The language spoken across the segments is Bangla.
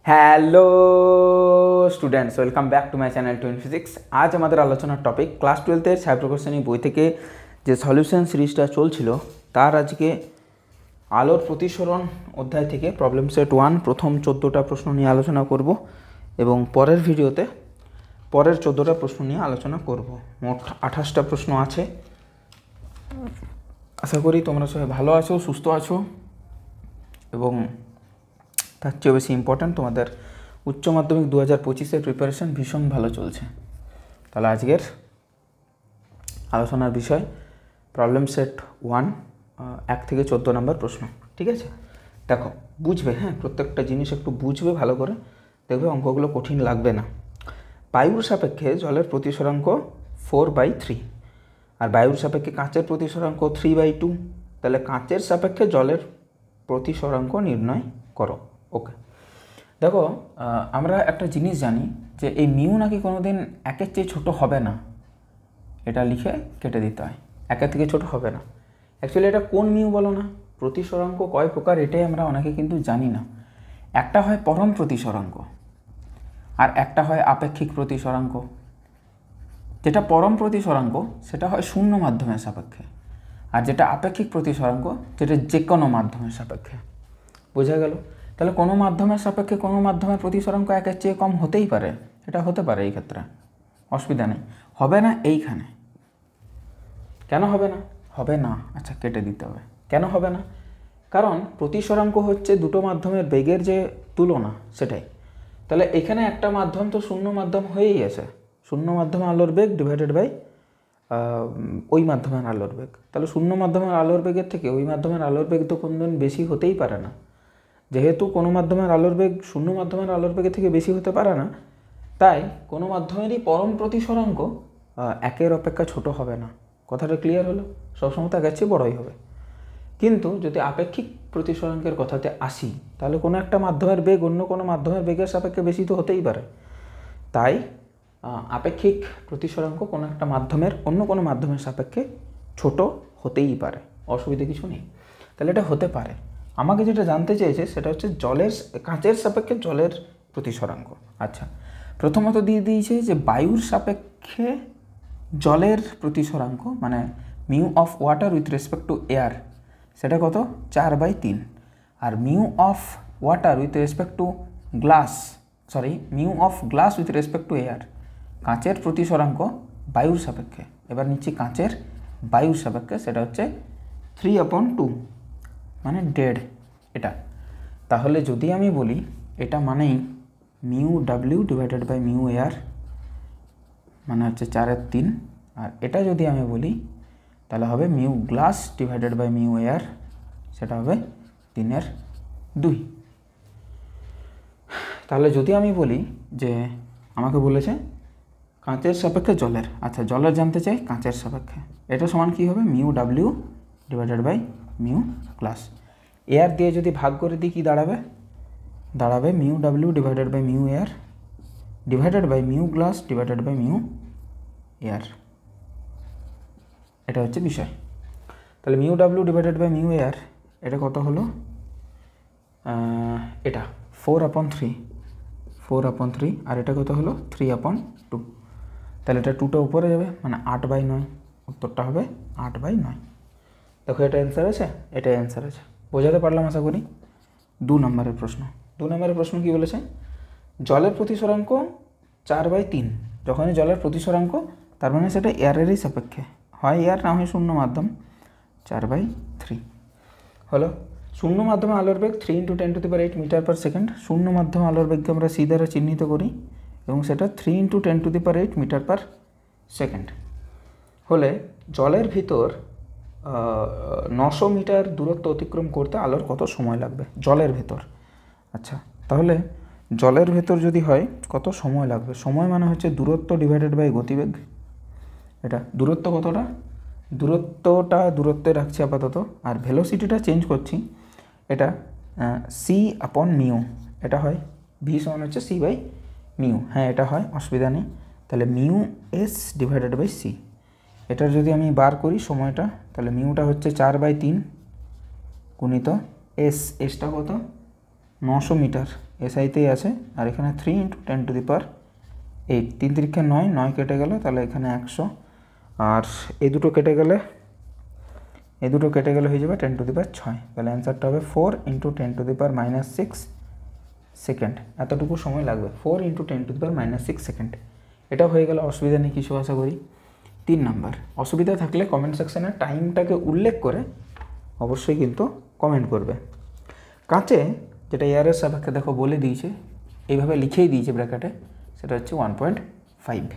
Hello students, welcome back to my channel twin physics. আজ আমাদের আলোচনার টপিক ক্লাস 12-এর সাইপ্রোকোশ্চেনিক বই থেকে যে সলিউশন সিরিজটা চলছিল তার আজকে আলোর প্রতিসরণ অধ্যায় থেকে প্রবলেম সেট 1 প্রথম 14টা প্রশ্ন নিয়ে আলোচনা করব এবং পরের ভিডিওতে পরের 14টা প্রশ্ন নিয়ে আলোচনা করব। মোট 28টা প্রশ্ন আছে। আশা করি তোমরা সবাই ভালো আছো, সুস্থ আছো এবং তার চেয়ে বেশি ইম্পর্ট্যান্ট তোমাদের উচ্চ মাধ্যমিক 2025-এর প্রিপারেশন ভীষণ ভালো চলছে। তাহলে আজকের আলোচনার বিষয় প্রবলেম সেট 1 1 থেকে 14 নম্বর প্রশ্ন। ঠিক আছে, দেখো বুঝবে, হ্যাঁ প্রত্যেকটা জিনিস একটু বুঝবে ভালো করে, দেখবে অঙ্কগুলো কঠিন লাগবে না। বায়ুর সাপেক্ষে জলের প্রতিসরাঙ্ক 4/3 আর বায়ুর সাপেক্ষে কাঁচের প্রতিসরাঙ্ক 3/2। তাহলে কাঁচের সাপেক্ষে জলের প্রতিসরাঙ্ক নির্ণয় করো। ওকে, দেখো আমরা একটা জিনিস জানি যে এই মিউ নাকি কোনো দিন একের চেয়ে ছোটো হবে না, এটা লিখে কেটে দিতে হয়, একের থেকে ছোটো হবে না। অ্যাকচুয়ালি এটা কোন মিউ বলো না? প্রতিসরাঙ্ক কয় প্রকার এটাই আমরা অনেকে কিন্তু জানি না। একটা হয় পরম প্রতিসরাঙ্ক আর একটা হয় আপেক্ষিক প্রতিসরাঙ্ক। যেটা পরম প্রতিসরাঙ্ক সেটা হয় শূন্য মাধ্যমের সাপেক্ষে, আর যেটা আপেক্ষিক প্রতিসরাঙ্ক যেটা যে কোনো মাধ্যমের সাপেক্ষে। বোঝা গেল? তাহলে কোনো মাধ্যমের সাপেক্ষে কোনো মাধ্যমের প্রতিসরাঙ্ক একের চেয়ে কম হতেই পারে, এটা হতে পারে, এই ক্ষেত্রে অসুবিধা নেই। হবে না এইখানে, কেন হবে না? হবে না, আচ্ছা কেটে দিতে হবে। কেন হবে না? কারণ প্রতিসরাঙ্ক হচ্ছে দুটো মাধ্যমের বেগের যে তুলনা, সেটাই। তাহলে এখানে একটা মাধ্যম তো শূন্য মাধ্যম হয়েই আছে, শূন্য মাধ্যমে আলোর বেগ ডিভাইডেড বাই ওই মাধ্যমের আলোর বেগ। তাহলে শূন্য মাধ্যমের আলোর বেগের থেকে ওই মাধ্যমের আলোর বেগ তো কোনোদিন বেশি হতেই পারে না। যেহেতু কোনো মাধ্যমের আলোর বেগ শূন্য মাধ্যমের আলোর বেগের থেকে বেশি হতে পারে না, তাই কোনো মাধ্যমেরই পরম প্রতিসরাঙ্ক একের অপেক্ষা ছোট হবে না। কথাটা ক্লিয়ার হলো? সবসময় তো একের চেয়ে বড়ই হবে। কিন্তু যদি আপেক্ষিক প্রতিসরাঙ্কের কথাতে আসি, তাহলে কোনো একটা মাধ্যমের বেগ অন্য কোনো মাধ্যমের বেগের সাপেক্ষে বেশি তো হতেই পারে। তাই আপেক্ষিক প্রতিসরাঙ্ক কোনো একটা মাধ্যমের অন্য কোনো মাধ্যমের সাপেক্ষে ছোট হতেই পারে, অসুবিধা কিছু নেই। তাহলে এটা হতে পারে। আমাকে যেটা জানতে চেয়েছে সেটা হচ্ছে কাঁচের সাপেক্ষে জলের প্রতিসরাঙ্ক। আচ্ছা, প্রথমত দিয়ে দিয়েছে যে বায়ুর সাপেক্ষে জলের প্রতিসরাঙ্ক, মানে mu of water with respect to air, সেটা কত? 4/3। আর mu of water with respect to mu of glass with respect to air, কাঁচের প্রতিসরাঙ্ক বায়ুর সাপেক্ষে। এবার নিচ্ছি কাঁচের বায়ুর সাপেক্ষে, সেটা হচ্ছে 3/2, মানে 1.5 এটা। তাহলে যদি আমি বলি এটা মানেই mu W divided by mu air, মানে হচ্ছে 4/3। আর এটা যদি আমি বলি তাহলে হবে mu glass divided by mu air, সেটা হবে 3/2। তাহলে যদি আমি বলি যে আমাকে বলেছে কাঁচের সাপেক্ষে জলের, আচ্ছা জলের জানতে চাই কাঁচের সাপেক্ষে, এটা সমান কী হবে? Mu W divided by mu glass. Air দিয়ে যদি ভাগ করে দিই কী দাঁড়াবে? দাঁড়াবে mu W divided by mu air divided by mu glass divided by mu air. এটা হচ্ছে বিষয়। তাহলে mu W divided by mu air এটা কত হলো? এটা 4/3, আর এটা কত হলো? 3/2। তাহলে এটা 2টা উপরে যাবে, মানে 8/9। উত্তরটা হবে 8/9। দেখো এটা অ্যান্সার আছে, এটা অ্যান্সার আছে। বোঝাতে পারলাম আশা করি। 2 নম্বরের প্রশ্ন। 2 নম্বরের প্রশ্ন কী বলেছে? জলের প্রতিসরাঙ্ক 4/3। যখনই জলের প্রতিসরাঙ্ক, তার মানে সেটা এয়ারেরই সাপেক্ষে, হয় এয়ার না হয় শূন্য মাধ্যম। 4/3 হলো। শূন্য মাধ্যমে আলোর বেগ 3 × 10⁸ মিটার পার সেকেন্ড। শূন্য মাধ্যমে আলোর বেগকে আমরা সি দ্বারা চিহ্নিত করি এবং সেটা 3 × 10⁸ মিটার পার সেকেন্ড হলে জলের ভিতর 900 মিটার দূরত্ব অতিক্রম করতে আলোর কত সময় লাগবে জলের ভেতর? আচ্ছা, তাহলে জলের ভেতর যদি হয় কত সময় লাগবে? সময় মানে হচ্ছে দূরত্ব ডিভাইডেড বাই গতিবেগ। এটা দূরত্ব কতটা? দূরত্বে রাখছি আপাতত, আর ভেলোসিটিটা চেঞ্জ করছি। এটা c/μ, এটা হয় ভি সমান হচ্ছে c/μ। হ্যাঁ এটা হয়, অসুবিধা নেই। তাহলে mu s divided by C, এটার যদি আমি বার করি সময়টা, তাহলে মিউটা হচ্ছে 4/3 গুণিত এসটা কত? 900 মিটার এসআইতেই আছে, আর এখানে 3 × 10⁸, 3 3 9, 9 কেটে গেল, তাহলে এখানে 100, আর এই দুটো কেটে গেলে হয়ে যাবে 10⁶, তাহলে অ্যান্সারটা হবে 4 × 10⁻6 সেকেন্ড। এতটুকু সময় লাগবে, 4 × 10⁻6 সেকেন্ড। এটা হয়ে গেল, অসুবিধা নেই কিছু আশা করি। 3 নাম্বার, অসুবিধা থাকলে কমেন্ট সেকশানে টাইমটাকে উল্লেখ করে অবশ্যই কিন্তু কমেন্ট করবে। কাঁচে যেটা এয়ারের সাপেক্ষে দেখো বলে দিয়েছে, এইভাবে লিখেই দিয়েছে ব্র্যাকেটে, সেটা হচ্ছে 1.5।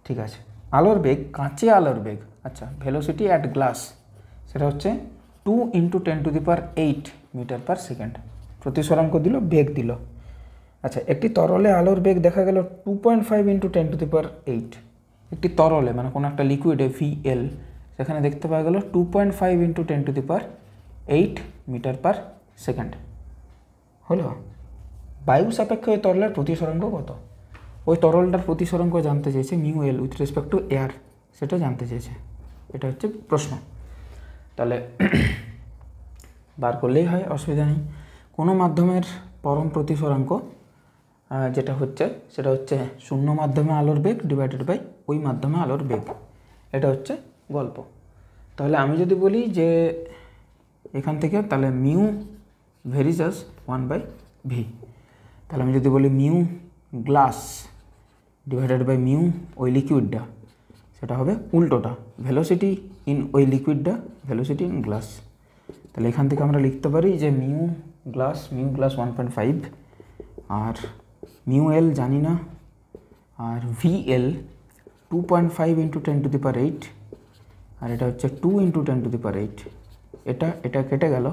ঠিক আছে, আলোর বেগ, কাঁচে আলোর বেগ, আচ্ছা ভেলোসিটি অ্যাট গ্লাস, সেটা হচ্ছে 2 × 10⁸ মিটার/সেকেন্ড। প্রতিসরাঙ্ক দিল, বেগ দিল। আচ্ছা, একটি তরলে আলোর বেগ দেখা গেল 2.5 × 10⁸। একটি তরলে মানে কোনো একটা লিকুইডে VL, সেখানে দেখতে পাওয়া গেল 2.5 × 10⁸ মিটার/সেকেন্ড। হলো। বায়ু সাপেক্ষে ওই তরলের প্রতিসরাঙ্ক কত? ওই তরলটার প্রতিসরাঙ্ক জানতে চেয়েছে μL with respect to air, সেটা জানতে চেয়েছে। এটা হচ্ছে প্রশ্ন। তাহলে বার করলেই হয়, অসুবিধা নেই। কোনো মাধ্যমের পরম প্রতিসরাঙ্ক যেটা হচ্ছে, সেটা হচ্ছে শূন্য মাধ্যমে আলোর বেগ ডিভাইডেড বাই ওই মাধ্যমে আলোর বেগ। এটা হচ্ছে গল্প। তাহলে আমি যদি বলি যে এখান থেকে, তাহলে মিউ ভেরিজাস 1/v। তাহলে আমি যদি বলি mu glass divided by mu ওই লিকুইডটা, সেটা হবে উল্টোটা, ভেলোসিটি ইন ওই লিকুইডটা, ভেলোসিটি ইন গ্লাস। তাহলে এখান থেকে আমরা লিখতে পারি যে মিউ গ্লাস 1.5, আর মিউ এল জানি না, আর VL 2.5 × 10⁸, আর এটা হচ্ছে 2 × 10⁸। এটা কেটে গেল,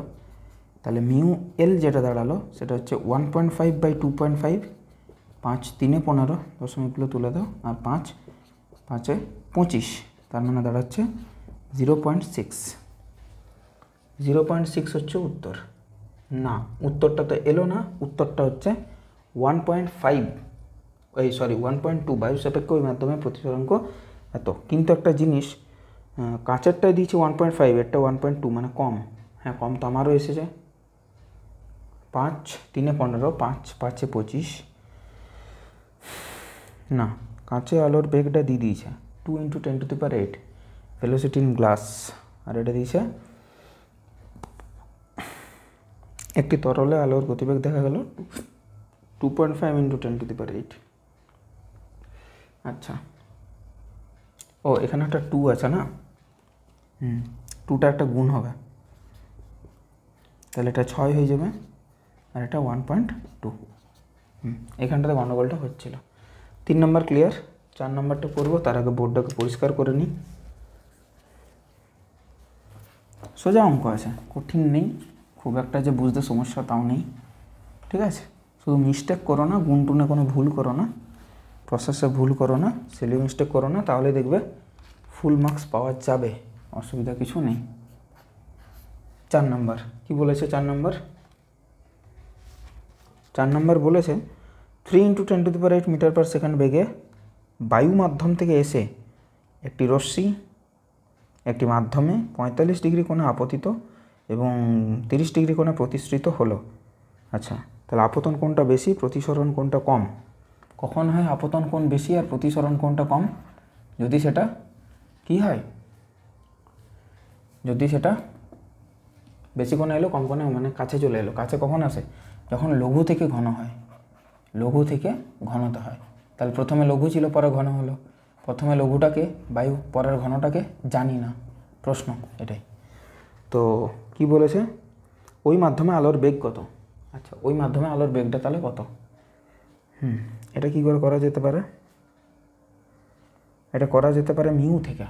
তাহলে মিউ এল যেটা দাঁড়ালো সেটা হচ্ছে 1.5/2.5, 5 3 15, দশমিকগুলো তুলে দাও, আর 5 5 25, তার মানে দাঁড়াচ্ছে 0.6। 0.6 হচ্ছে উত্তর। না, উত্তরটা তো এলো না, উত্তরটা হচ্ছে 1.2 বায়ু সাপেক্ষে ওই মাধ্যমে প্রতিসরাঙ্ক এত। কিন্তু একটা জিনিস, কাঁচেরটাই দিয়েছে 1.5, এরটা 1.2, মানে কম। হ্যাঁ, কম তো আমারও এসেছে। 5 3 15, 5 5 25। না, কাঁচে আলোর বেগটা দিয়ে দিয়েছে 2 × 10⁸, ভেলোসিটি ইন গ্লাস, আর এটা দিয়েছে একটি তরলে আলোর গতিবেগ দেখা গেল 2.5 × 10⁸। আচ্ছা, ও এখানে একটা 2 আছে না, 2টা একটা গুণ হবে, তাহলে এটা 6 হয়ে যাবে, আর এটা 1.2। এখানটাতে গণ্ডগোলটা হচ্ছিল। 3 নম্বর ক্লিয়ার। 4 নম্বরটা করবো, তার আগে বোর্ডটাকে পরিষ্কার করে নিই। সোজা অঙ্ক আছে, কঠিন নেই, খুব একটা যে বুঝতে সমস্যা তাও নেই। ঠিক আছে, শুধু মিস্টেক করো না, গুণ টুনে কোনো ভুল করো না, প্রসেসে ভুল করো না, সিলি মিস্টেক করো না, তাহলে দেখবে ফুল মার্কস পাওয়া যাবে, অসুবিধা কিছু নেই। 4 নম্বর কি বলেছে? 4 নম্বর বলেছে 3 × 10⁸ মিটার/সেকেন্ড বেগে বায়ু মাধ্যম থেকে এসে একটি রশ্মি একটি মাধ্যমে 45 ডিগ্রি কোণে আপতিত এবং 30 ডিগ্রি কোণে প্রতিসৃত হলো। আচ্ছা, তাহলে আপতন কোণটা বেশি, প্রতিসরণ কোণটা কম। কখন হয় আপতন কোণ বেশি আর প্রতিসরণ কোণটা কম? যদি সেটা কি হয়, যদি সেটা বেশি কোণে এলো, কম কোণে মানে কাছে চলে এলো। কাছে কখন আসে? যখন লঘু থেকে ঘন হয়, লঘু থেকে ঘনতা হয়। তাহলে প্রথমে লঘু ছিল, পরে ঘন হলো। প্রথমে লঘুটাকে বায়ু, পরের ঘনটাকে জানি না, প্রশ্ন এটাই। তো কি বলেছে, ওই মাধ্যমে আলোর বেগ কত? আচ্ছা, ওই মাধ্যমে আলোর বেগটা তাহলে কত? এটা কি করে করা যেতে পারে? এটা করা যেতে পারে মিউ থেকে।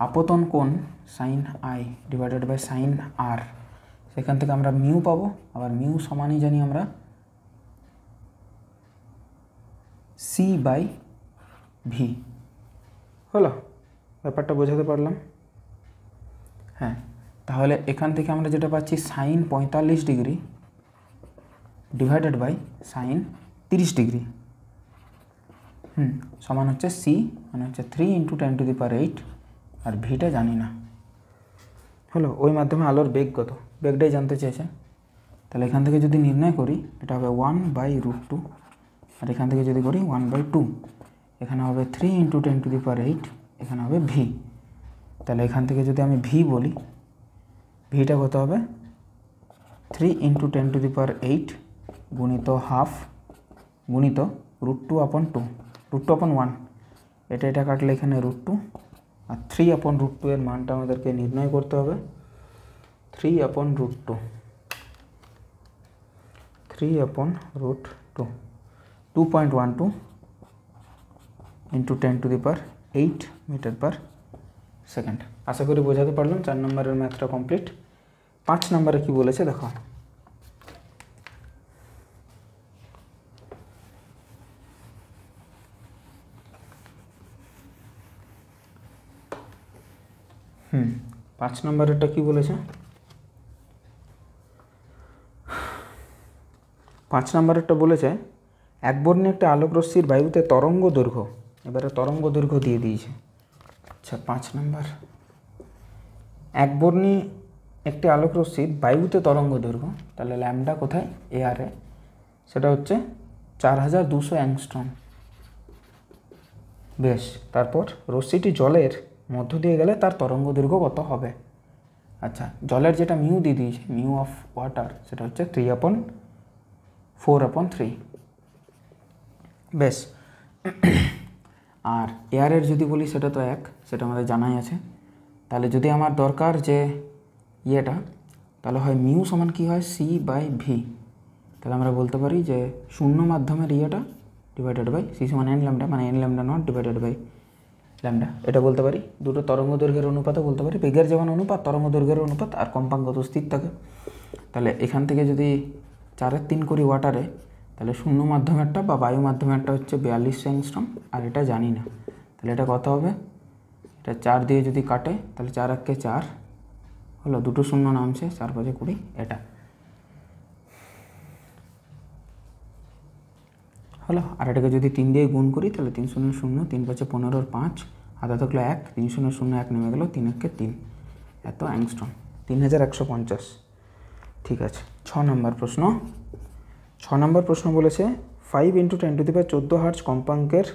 আপতন কোণ sin I divided by sin R, সেখান থেকে আমরা মিউ পাবো। আবার মিউ সমানই জানি আমরা C/V। হলো, ব্যাপারটা বোঝাতে পারলাম? হ্যাঁ, তাহলে এখান থেকে আমরা যেটা পাচ্ছি sin 45 degree divided by sin 30 degree সমান হচ্ছে C, মানে হচ্ছে 3 × 10⁸, আর ভিটা জানি না। হলো, ওই মাধ্যমে আলোর বেগ কত? বেগটাই জানতে চেয়েছে। তাহলে এখান থেকে যদি নির্ণয় করি এটা হবে 1/√2, আর এখান থেকে যদি করি 1/2, এখানে হবে 3 × 10⁸, এখানে হবে ভি। তাহলে এখান থেকে যদি আমি ভি বলি, ভিটা কত হবে 3 × 10⁸ গুণিত হাফ গুণিত √2/2, √2/1, এটা কাটলে এখানে √2, আর 3/√2 এর মানটা আমাদেরকে নির্ণয় করতে হবে 3/√2, 2.12 × 10⁸ মিটার/সেকেন্ড। আশা করি বোঝাতে পারলাম। 4 নম্বরের ম্যাথটা কমপ্লিট। 5 নম্বরে কি বলেছে দেখো। পাঁচ নম্বরেরটা কি বলেছে? 5 নম্বরেরটা বলেছে একবর্ণীয় একটা আলোক রশ্মির বায়ুতে তরঙ্গ দৈর্ঘ্য, এবারে তরঙ্গ দৈর্ঘ্য দিয়ে দিয়েছে। আচ্ছা 5 নম্বর, একবর্ণী একটি আলোক রশ্মির বায়ুতে তরঙ্গ দৈর্ঘ্য, তাহলে ল্যামডা কোথায় এয়ারে, সেটা হচ্ছে 4200 অ্যাংস্ট্রম। বেশ, তারপর রশ্মিটি জলের মধ্য দিয়ে গেলে তার তরঙ্গ দৈর্ঘ্য কত হবে? আচ্ছা, জলের যেটা মিউ দিয়ে দিয়েছে, মিউ অফ ওয়াটার, সেটা হচ্ছে 3/4/3। বেশ, আর এয়ারের যদি বলি সেটা তো সেটা আমাদের জানাই আছে। তাহলে যদি আমার দরকার যে ইয়েটা, তাহলে হয় মিউ সমান কি হয় C/V। তাহলে আমরা বলতে পারি যে শূন্য মাধ্যমের ইয়েটা ডিভাইডেড বাই C সমান n ল্যামডা, মানে n lambda naught divided by lambda, এটা বলতে পারি। দুটো তরঙ্গ দৈর্ঘ্যের অনুপাতও বলতে পারি, বেগের যেমন অনুপাত তরঙ্গ দৈর্ঘ্যের অনুপাত, আর কম্পাঙ্ক তো স্থির থাকে। তাহলে এখান থেকে যদি 4/3 করি ওয়াটারে, তাহলে শূন্য মাধ্যমেরটা বা বায়ু মাধ্যমেরটা হচ্ছে 4200 অ্যাংস্ট্রম, আর এটা জানি না। তাহলে এটা কত হবে? এটা 4 দিয়ে যদি কাটে তাহলে 4 × 4 হলো, দুটো শূন্য নামছে, 4 × 5 = 20, এটা হলো। আর এটাকে যদি 3 দিয়ে গুণ করি তাহলে 3 × 0 = 0, 3 × 5 = 15, 5 আধা থাকলো 1, 3 × 0 1 নেমে গেল, 3 × 1 = 3, এত অ্যাংস্ট্রম, 3150। ঠিক আছে। 6 নম্বর প্রশ্ন। 6 নম্বর প্রশ্ন বলেছে 5 × 10⁻14 হার্জ কম্পাঙ্কের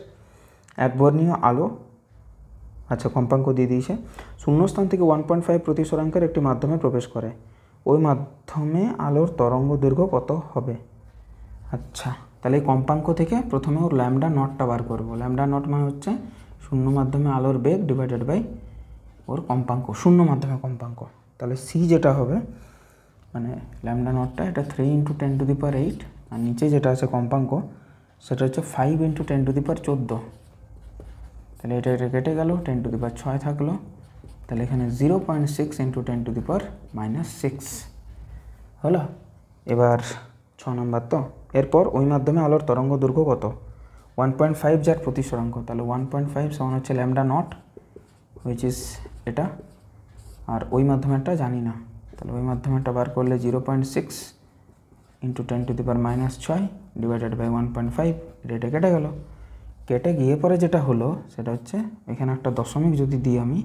একবর্ণীয় আলো, আচ্ছা কম্পাঙ্ক দিয়ে দিয়েছে, শূন্যস্থান থেকে 1.5 প্রতিসরাঙ্কের একটি মাধ্যমে প্রবেশ করে, ওই মাধ্যমে আলোর তরঙ্গ দৈর্ঘ্য কত হবে? আচ্ছা, তাহলে এই কম্পাঙ্ক থেকে প্রথমে ওর ল্যামডা নটটা বার করবো। ল্যামডা নট মানে হচ্ছে শূন্য মাধ্যমে আলোর বেগ ডিভাইডেড বাই ওর কম্পাঙ্ক, শূন্য মাধ্যমে কম্পাঙ্ক। তাহলে সি যেটা হবে, মানে ল্যামডা নটটা, এটা 3 × 10⁸, আর নিচে যেটা আছে কম্পাঙ্ক সেটা হচ্ছে 5 × 10⁻14। তাহলে এটা কেটে গেল, 10⁻6 থাকলো, তাহলে এখানে 0.6 × 10⁻6 হলো। এবার 6 নম্বর তো, এরপর ওই মাধ্যমে আলোর তরঙ্গ দৈর্ঘ্য কত? 1.5 যার প্রতিসরাঙ্ক, তাহলে 1.5 সমান হচ্ছে ল্যামডা নট, হুইচ ইজ এটা, আর ওই মাধ্যমেরটা জানি না, তাহলে ওই মাধ্যমেরটা বার করলে 0.6 × 10⁻6 ডিভাইডেড বাই 1.5, এটা কেটে গেল। কেটে গিয়ে পরে যেটা হলো সেটা হচ্ছে এখানে একটা দশমিক যদি দিই আমি,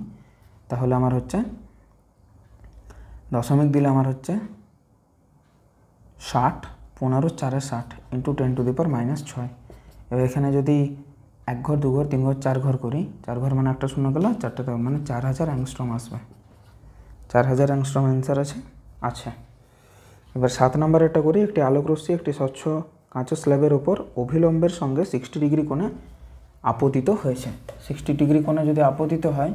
তাহলে আমার হচ্ছে দশমিক দিলে আমার হচ্ছে 60, 15 × 4 = 60 × 10⁻6। এবার এখানে যদি 1 ঘর 2 ঘর 3 ঘর 4 ঘর করি, 4 ঘর মানে একটা শূন্য গেল, 4টে মানে 4000 অ্যাংস্ট্রম আসবে, 4000 অ্যাংস্ট্রম অ্যান্সার আছে। আচ্ছা, এবার 7 নম্বরেরটা করি। একটি আলোক রশ্মি একটি স্বচ্ছ কাঁচের স্ল্যাবের ওপর অভিলম্বের সঙ্গে 60 ডিগ্রি কোণে আপতিত হয়েছে। 60 ডিগ্রি কোণে যদি আপতিত হয়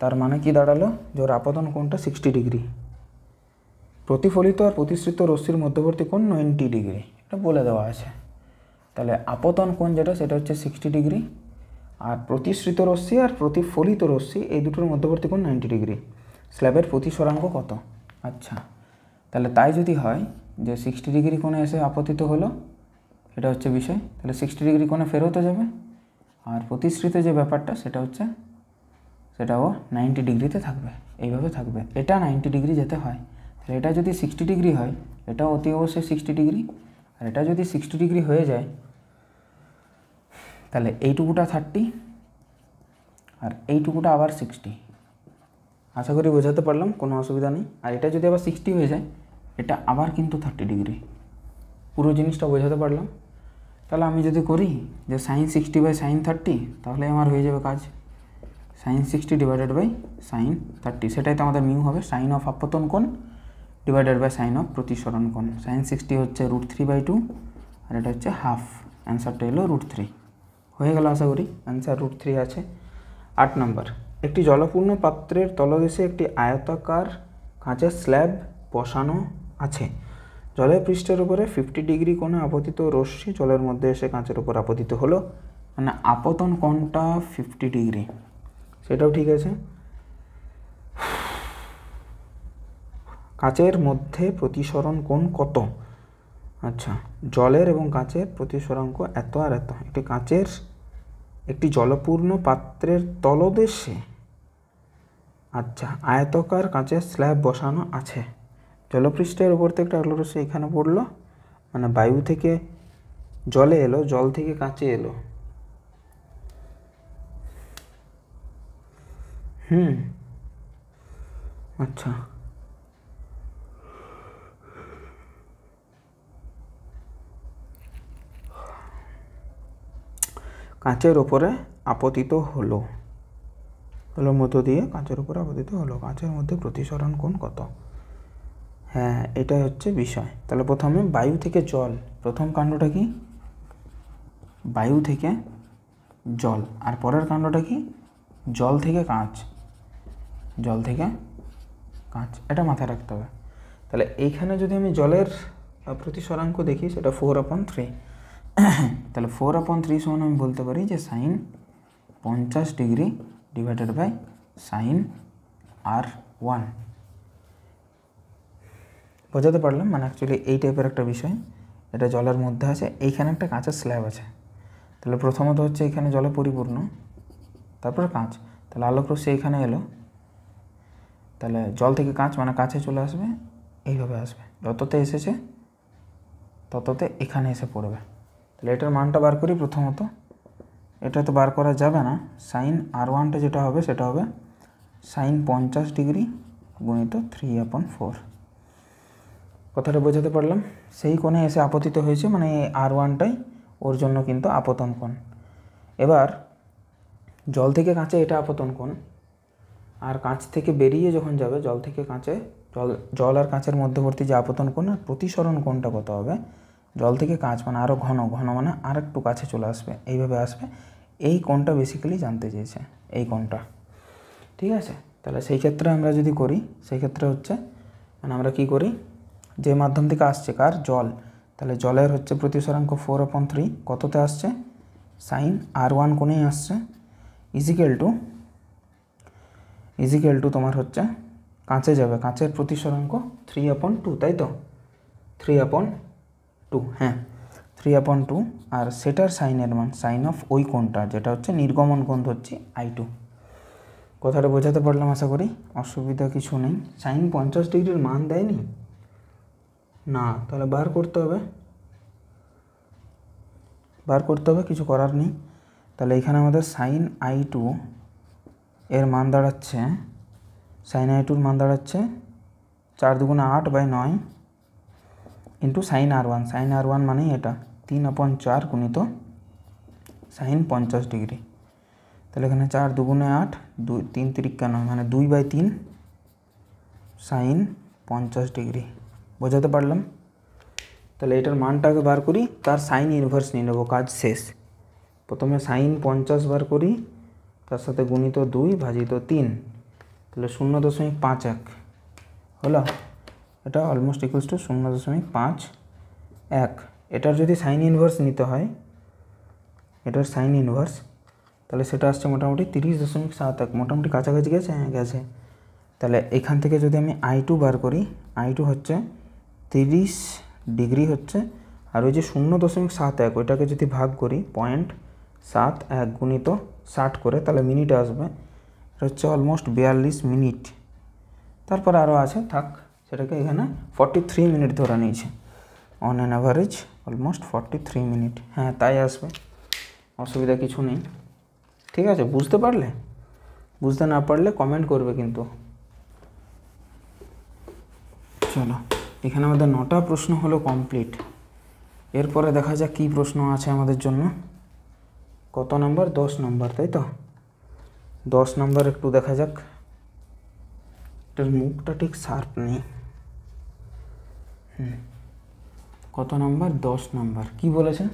তার মানে কি দাঁড়ালো, যে ওর আপতন কোণটা 60 ডিগ্রি। প্রতিফলিত আর প্রতিসৃত রশ্মির মধ্যবর্তী কোণ 90 ডিগ্রি, এটা বলে দেওয়া আছে। তাহলে আপতন কোণ যেটা সেটা হচ্ছে 60 ডিগ্রি, আর প্রতিসৃত রশ্মি আর প্রতিফলিত রশ্মি এই দুটোর মধ্যবর্তী কোণ 90 ডিগ্রি। স্ল্যাবের প্রতিসরাঙ্ক কত? আচ্ছা, তাহলে তাই যদি হয় যে 60 ডিগ্রি কোণে এসে আপতিত হলো, এটা হচ্ছে বিষয়, তাহলে 60 ডিগ্রি কোণে ফেরতও যাবে, আর প্রতিসৃত যে ব্যাপারটা সেটাও 90 ডিগ্রিতে থাকবে, এইভাবে থাকবে। এটা 90 ডিগ্রি যেতে হয়, তাহলে এটা যদি 60 ডিগ্রি হয় এটাও অতি অবশ্যই 60 ডিগ্রি, আর এটা যদি 60 ডিগ্রি হয়ে যায় তাহলে এইটুকুটা 30 আর এইটুকুটা আবার 60। আশা করি বোঝাতে পারলাম, কোনো অসুবিধা নেই। আর এটা যদি আবার 60 হয়ে যায় এটা আবার কিন্তু 30 ডিগ্রি। পুরো জিনিসটা বোঝাতে পারলাম? তাহলে আমি যদি করি যে sin 60/sin 30, তাহলে আমার হয়ে যাবে কাজ sin 60/sin 30, সেটাই তো আমাদের মিউ হবে, সাইন অফ আপতন কোণ ডিভাইডেড বাই সাইন অফ প্রতিসরণ কোণ। sin 60 হচ্ছে √3/2 আর এটা হচ্ছে হাফ, অ্যান্সারটা এলো √3। হয়ে গেল আশা করি, অ্যান্সার √3 আছে। 8 নম্বর, একটি জলপূর্ণ পাত্রের তলদেশে একটি আয়তাকার কাঁচের স্ল্যাব বসানো আছে। জলের পৃষ্ঠের উপরে 50 ডিগ্রি কোণে আপতিত রশ্মি জলের মধ্যে এসে কাঁচের উপর আপতিত হলো, মানে আপতন কোণটা 50 ডিগ্রি, সেটাও ঠিক আছে। কাঁচের মধ্যে প্রতিসরণ কোণ কত? আচ্ছা, জলের এবং কাঁচের প্রতিসরাঙ্ক এত আর এত। একটি জলপূর্ণ পাত্রের তলদেশে আচ্ছা আয়তাকার কাঁচের স্ল্যাব বসানো আছে। জলপৃষ্ঠের উপর থেকে একটা আলোক রশ্মি এখানে পড়লো, মানে বায়ু থেকে জলে এলো, জল থেকে কাঁচে এলো। আচ্ছা, কাঁচের ওপরে আপতিত হলো, জলের মধ্য দিয়ে কাঁচের উপরে আপতিত হলো, কাঁচের মধ্যে প্রতিসরণ কোণ কত? হ্যাঁ, এটাই হচ্ছে বিষয়। তাহলে প্রথমে বায়ু থেকে জল, প্রথম কাণ্ডটা কি? বায়ু থেকে জল। আর পরের কাণ্ডটা কি? জল থেকে কাঁচ, জল থেকে কাঁচ, এটা মাথায় রাখতে হবে। তাহলে এইখানে যদি আমি জলের প্রতিসরাঙ্ক দেখি, সেটা 4/3। তাহলে 4/3 সমান আমি বলতে পারি যে sine 50 degree divided by sine R1। বোঝাতে পারলাম? মানে অ্যাকচুয়ালি এই টাইপের একটা বিষয়, এটা জলের মধ্যে আছে, এইখানে একটা কাঁচের স্ল্যাব আছে। তাহলে প্রথমত হচ্ছে এখানে জলে পরিপূর্ণ, তারপর কাঁচ। তাহলে আলোক রশ্মি এখানে এলো, তাহলে জল থেকে কাঁচ মানে কাছে চলে আসবে, এইভাবে আসবে, যততে এসেছে তততে এখানে এসে পড়বে। তাহলে এটার মানটা বার করি প্রথমত। এটা তো বার করা যাবে না, সাইন R1টা যেটা হবে সেটা হবে সাইন 50 ডিগ্রি গুণিত 3/4। কথাটা বোঝাতে পারলাম? সেই কোণে এসে আপতিত হয়েছে, মানে R1টাই ওর জন্য কিন্তু আপতন কোণ। এবার জল থেকে কাঁচে এটা আপতন কোণ, আর কাঁচ থেকে বেরিয়ে যখন যাবে জল থেকে কাঁচে, জল আর কাঁচের মধ্যবর্তী যে আপতন কোণ আর প্রতিসরণ কোণটা কত হবে? জল থেকে কাঁচ মানে আরও ঘন, ঘন মানে আর একটু কাছে চলে আসবে, এইভাবে আসবে। এই কোণটা বেসিক্যালি জানতে চেয়েছে, এই কোণটা। ঠিক আছে, তাহলে সেই ক্ষেত্রে আমরা যদি করি, সেই ক্ষেত্রে হচ্ছে মানে আমরা কি করি, যে মাধ্যম থেকে আসছে কার? জল। তাহলে জলের হচ্ছে প্রতিসরাঙ্ক 4/3, কততে আসছে? সাইন R1 কোণেই আসছে, ইজিক্যাল টু তোমার হচ্ছে কাঁচে যাবে, কাঁচের প্রতিসরাঙ্ক 3/2, তাই তো? 3/2, হ্যাঁ 3/2, আর সেটার সাইনের মান, সাইন অফ ওই কোণটা যেটা হচ্ছে নির্গমন কোণ ধরছি I2। কথাটা বোঝাতে পারলাম আশা করি? অসুবিধা কিছু নেই। সাইন 50 ডিগ্রির মান দেয়নি না, তাহলে বার করতে হবে, কিছু করার নেই। তাহলে এখানে আমাদের সাইন I2 এর মান দাঁড়াচ্ছে, সাইন I2-র মান দাঁড়াচ্ছে 4 × 8/9 into sign R1। Sign R1 মানেই এটা 3/4 গুণিত সাইন 50 ডিগ্রি। তাহলে এখানে 4 × 2 = 8, 3 × 3 = 9, মানে 2/3 সাইন 50 ডিগ্রি। বোঝাতে পারলাম? তাহলে এটার মানটাকে বার করি, তার সাইন ইনভার্স নিয়ে নেবো, কাজ শেষ। প্রথমে সাইন 50 বার করি, তার সাথে গুণিত 2/3, তাহলে 0.51 হলো। এটা অলমোস্ট ইকুয়ালস টু 0.51। এটার যদি সাইন ইনভার্স নিতে হয়, এটার সাইন ইনভার্স, তাহলে সেটা আসছে মোটামুটি 30.71, মোটামুটি কাছাকাছি গেছে, হ্যাঁ গেছে। তাহলে এখান থেকে যদি আমি I2 বার করি, I2 হচ্ছে 30 ডিগ্রি হচ্ছে, আর ওই যে 0.71 ওইটাকে যদি ভাগ করি 0.71 গুণিত 60 করে, তাহলে মিনিট আসবে, এটা হচ্ছে অলমোস্ট 42 মিনিট। তারপর আরও আছে, থাক, সেটাকে এখানে 43 মিনিট ধরে নিয়েছে, on an average almost 43 minute. হ্যাঁ তাই আসবে, অসুবিধা কিছু নেই। ঠিক আছে, বুঝতে পারলে? বুঝতে না পারলে কমেন্ট করবে কিন্তু। চলো এখানে আমাদের 9টা প্রশ্ন হলো কমপ্লিট। এরপরে দেখা যাক কী প্রশ্ন আছে আমাদের জন্য। কত নাম্বার? 10 নাম্বার, তাই তো? 10 নাম্বার একটু দেখা যাক। এটার মুখটা ঠিক শার্প নেই। কত নাম্বার? 10 নাম্বার। কি বলেছে?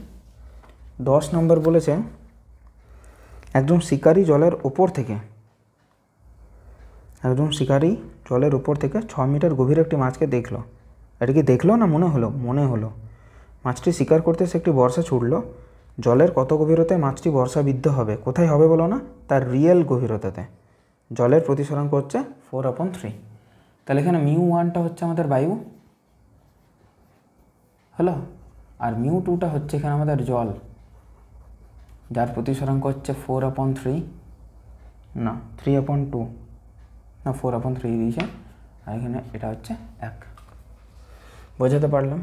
10 নাম্বার বলেছে একজন শিকারী জলের ওপর থেকে 6 মিটার গভীরে একটি মাছকে দেখলো। এটা কি দেখলো না মনে হলো? মনে হলো। মাছটি শিকার করতে সে একটি বর্ষা ছুড়ল। জলের কত গভীরতায় মাছটি বর্ষাবিদ্ধ হবে? কোথায় হবে বলো না? তার রিয়েল গভীরতাতে। জলের প্রতিসরাঙ্ক হচ্ছে 4/3। তাহলে এখানে μ1টা হচ্ছে আমাদের বায়ু, হলো, আর μ2টা হচ্ছে এখানে আমাদের জল, যার প্রতিসরাঙ্ক হচ্ছে 4/3, না 3/2, না 4/3 দিয়েছে, আর এখানে এটা হচ্ছে 1। বোঝাতে পারলাম?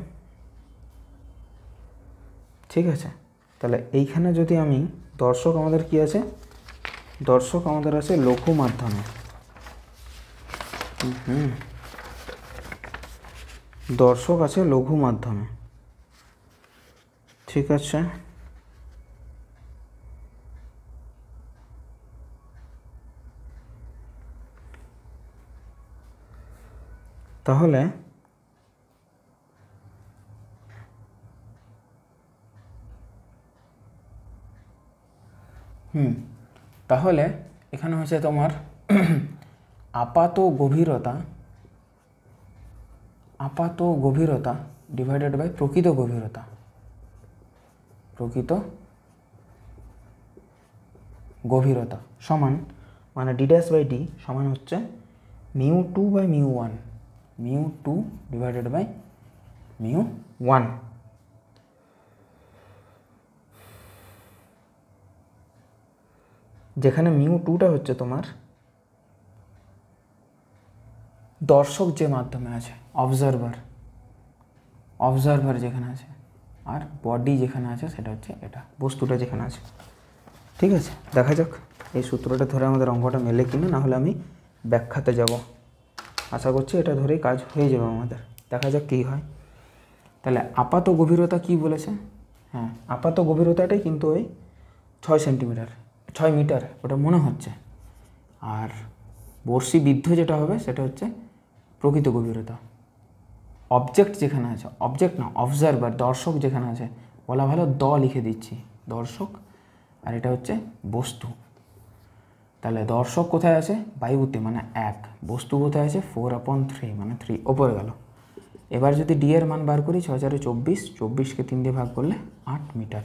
ঠিক আছে। তাহলে এইখানে যদি আমি দর্শক আমাদের কি আছে? দর্শক আমাদের আছে লঘু মাধ্যমে। দর্শক আছে লঘু মাধ্যমে। ঠিক আছে। তাহলে তাহলে এখানে হচ্ছে তোমার আপাত গভীরতা ডিভাইডেড বাই প্রকৃত গভীরতা। সমান মানে d'/d সমান হচ্ছে μ2/μ1, μ2 ডিভাইডেড বাই μ1। যেখানে μ2টা হচ্ছে তোমার দর্শক যে মাধ্যমে আছে, অবজারভার যেখানে আছে, আর বডি যেখানে আছে সেটা হচ্ছে এটা, বস্তুটা যেখানে আছে। ঠিক আছে, দেখা যাক এই সূত্রটা ধরে আমাদের অঙ্কটা মেলে কিনা, না হলে আমি ব্যাখ্যাতে যাব। আশা করছি এটা ধরেই কাজ হয়ে যাবে আমাদের। দেখা যাক কী হয়। তাহলে আপাত গভীরতা কি বলেছে? হ্যাঁ, আপাত গভীরতাটাই কিন্তু ওই 6 মিটার ওটা মনে হচ্ছে। আর বর্ষি বিদ্ধ যেটা হবে সেটা হচ্ছে প্রকৃত গভীরতা। অবজেক্ট যেখানে আছে, অবজেক্ট না অবজারভার, দর্শক যেখানে আছে, বলা ভালো লিখে দিচ্ছি, দর্শক, আর এটা হচ্ছে বস্তু। তাহলে দর্শক কোথায় আছে? বায়ুতে, মানে 1। বস্তু কোথায় আছে? 4/3 মানে 3 ওপরে গেল। এবার যদি ডি এর মান বার করি 6/24, 24কে 3 দিয়ে ভাগ করলে 8 মিটার।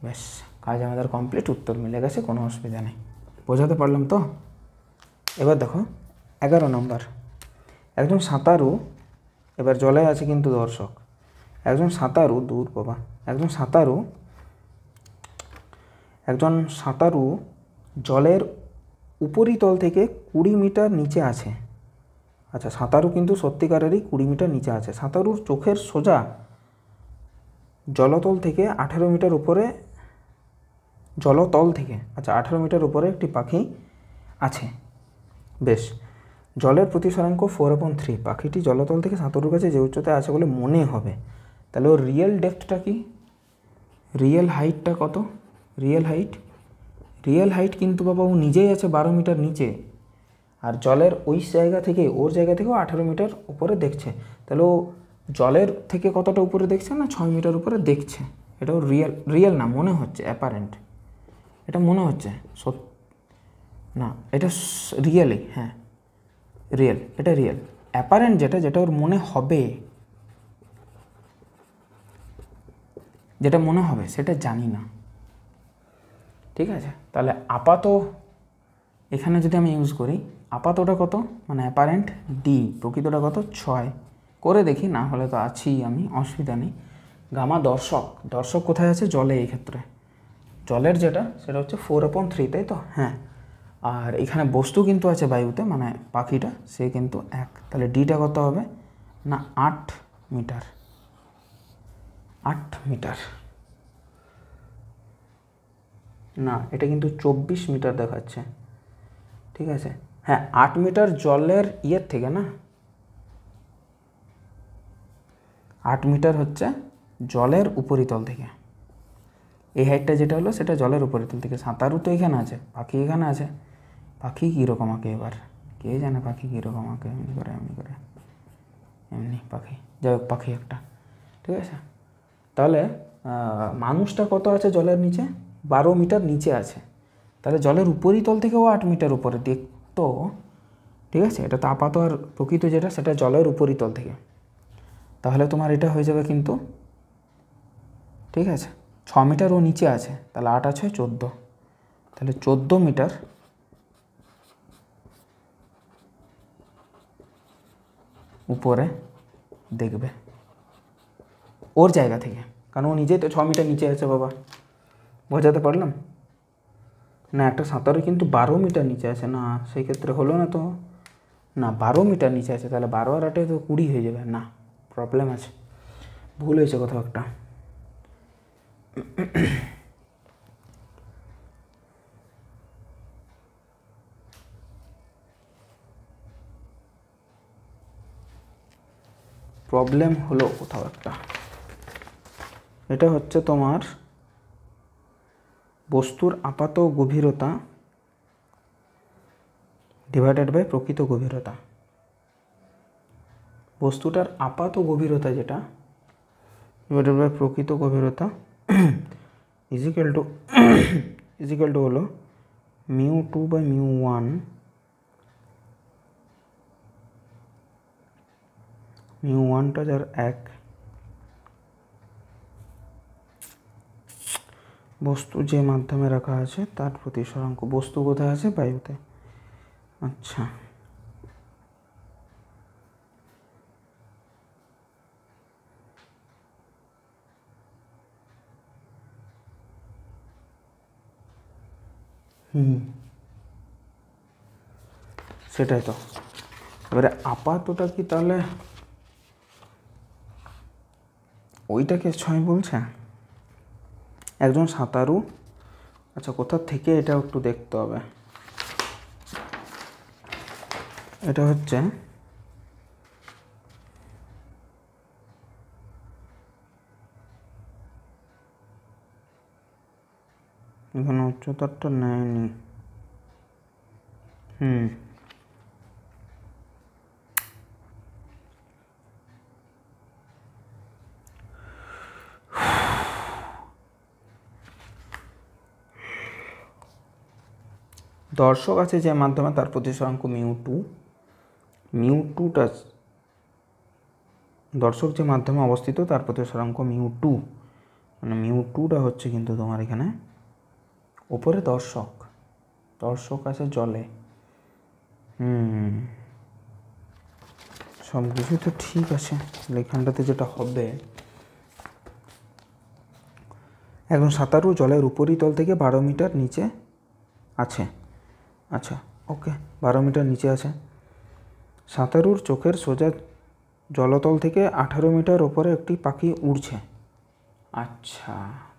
ব্যাস, কাজ আমাদের কমপ্লিট, উত্তর মিলে গেছে, কোনো অসুবিধা নেই। বোঝাতে পারলাম তো? এবার দেখো 11 নম্বর। একজন সাঁতারু, এবার জলে আছে কিন্তু দর্শক, একজন সাঁতারু জলের উপরিতল থেকে 20 মিটার নিচে আছে। আচ্ছা, সাঁতারু কিন্তু সত্যিকারেরই 20 মিটার নিচে আছে। সাঁতারুর চোখের সোজা জলতল থেকে 18 মিটার উপরে, 18 মিটার উপরে একটি পাখি আছে। বেশ, জলের প্রতিসরাঙ্ক 4/3। পাখিটি জলতল থেকে সাঁতারুর কাছে যে উচ্চতায় আছে বলে মনে হবে। তাহলে ওর রিয়েল ডেপথটা কি? রিয়েল হাইটটা কত? রিয়েল হাইট কিন্তু বাবা ও নিজেই আছে 12 মিটার নিচে, আর জলের ওই জায়গা থেকে, ওর জায়গা থেকেও 18 মিটার উপরে দেখছে। তাহলে ও জলের থেকে কতটা উপরে দেখছে? না 6 মিটার উপরে দেখছে। এটাও রিয়েল না, মনে হচ্ছে, অ্যাপারেন্ট। এটা মনে হচ্ছে না, এটা রিয়েলই, হ্যাঁ রিয়েল, এটা রিয়েল। অ্যাপারেন্ট যেটা ওর মনে হবে, সেটা জানি না। ঠিক আছে, তাহলে আপাত এখানে যদি আমি ইউজ করি, আপাতটা কত? মানে অ্যাপারেন্ট ডি, প্রকৃতটা কত? 6 করে দেখি, না হলে তো আছি আমি, অসুবিধা নেই। গামা দর্শক কোথায় আছে? জলে। এই ক্ষেত্রে জলের যেটা সেটা হচ্ছে 4/3, তাই তো? হ্যাঁ, আর এখানে বস্তু কিন্তু আছে বায়ুতে, মানে পাখিটা, সে কিন্তু 1। তাহলে ডিটা কত হবে? না 8 মিটার। না, এটা কিন্তু 24 মিটার দেখাচ্ছে। ঠিক আছে, হ্যাঁ 8 মিটার জলের ইয়ের থেকে, না 8 মিটার হচ্ছে জলের উপরিতল থেকে। এই হাইটটা যেটা হলো সেটা জলের উপরিতল থেকে। সাঁতারু তো এখানে আছে, পাখি এখানে আছে। পাখি কীরকম আঁকে এবার, কে জানে পাখি কীরকম আঁকে? এমনি করে এমনি পাখি, যাই হোক পাখি একটা, ঠিক আছে। তাহলে মানুষটা কত আছে জলের নিচে? 12 মিটার নিচে আছে। তাহলে জলের উপরিতল থেকেও 8 মিটার উপরে দেখতো, ঠিক আছে। এটা তো আপাত আর প্রকৃত যেটা সেটা জলের উপরিতল থেকে। তাহলে তোমার এটা হয়ে যাবে কিন্তু, ঠিক আছে। 6 মিটার ও নিচে আছে, তাহলে 8 আছে 14, তাহলে 14 মিটার উপরে দেখবে ওর জায়গা থেকে, কারণ ও নিজেই তো 6 মিটার নিচে আছে বাবা। বোঝাতে পারলাম না? একটা সাঁতারু কিন্তু 12 মিটার নিচে আছে না, সেই ক্ষেত্রে হলো না তো। না, 12 মিটার নিচে আছে, তাহলে 12 আর 8 তো 20 হয়ে যাবে। না, প্রবলেম আছে, ভুল হয়েছে কোথাও একটা। প্রবলেম হলো কোথাও একটা। এটা হচ্ছে তোমার বস্তুর আপাত গভীরতা ডিভাইডেড বাই প্রকৃত গভীরতা। বস্তুটার আপাত গভীরতা যেটা ডিভাইডেড বাই প্রকৃত গভীরতা ইজিক্যাল টু হলো μ2 বাই μ1, μ1টা যার 1, বস্তু যে মাধ্যমে রাখা আছে তার প্রতিসরাঙ্ক। বস্তু কোথায় আছে? বায়ুতে। আচ্ছা, সেটাই তো। এবারে আপাতটা কি তাহলে ওইটাকে 6 বলছে? একজন সাঁতারু, আচ্ছা কোথা থেকে এটা একটু দেখতে হবে। এটা হচ্ছে এখানে উচ্চতারটা নেয়নি। দর্শক আছে যে মাধ্যমে তার প্রতিসরাঙ্ক μ2টা দর্শক যে মাধ্যমে অবস্থিত তার প্রতিসরাঙ্ক μ2, মানে μ2টা হচ্ছে কিন্তু তোমার এখানে ওপরে দর্শক আছে জলে। সব কিছু তো ঠিক আছে, এখানটাতে যেটা হবে, একজন সাঁতারু জলের উপরিতল থেকে 12 মিটার নিচে আছে। আচ্ছা, ওকে, 12 মিটার নিচে আছে। সাঁতারুর চোখের সোজা জলতল থেকে 18 মিটার ওপরে একটি পাখি উড়ছে। আচ্ছা,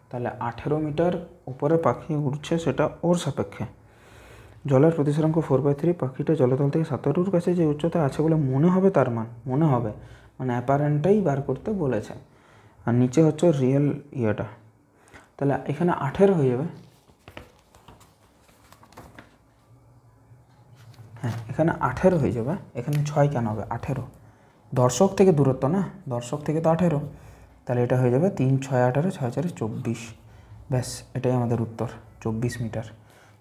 তাহলে 18 মিটার উপরে পাখি উড়ছে, সেটা ওর সাপেক্ষে। জলের প্রতিসরাঙ্ক 4/3। পাখিটা জলতল থেকে সাঁতারুর কাছে যে উচ্চতা আছে বলে মনে হবে তার মান, মানে অ্যাপারেন্টটাই বার করতে বলেছে। আর নিচে হচ্ছে রিয়েল ইয়েটা, তাহলে এখানে 18 হয়ে যাবে। হ্যাঁ, এখানে 18 হয়ে যাবে। এখানে 6 কেন হবে? 18 দর্শক থেকে দূরত্ব না, দর্শক থেকে তো 18, তাহলে এটা হয়ে যাবে 3 6 18 6 4 24। ব্যাস, এটাই আমাদের উত্তর, 24 মিটার।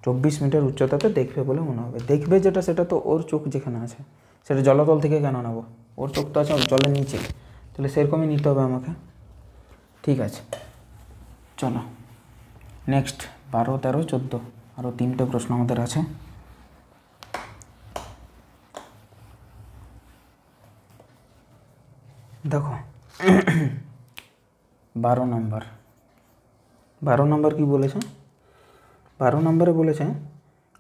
24 মিটার উচ্চতাতে দেখবে বলে মনে হবে। দেখবে যেটা, সেটা তো ওর চোখ যেখানে আছে, সেটা জলতল থেকে কেন নেব? ওর চোখ তো আছে জলের নিচে, তাহলে সেরকমই নিতে হবে আমাকে। ঠিক আছে, চলো নেক্সট 12 13 14 আরও 3টে প্রশ্ন আমাদের আছে। দেখো 12 নম্বর কি বলেছে? 12 নম্বরে বলেছে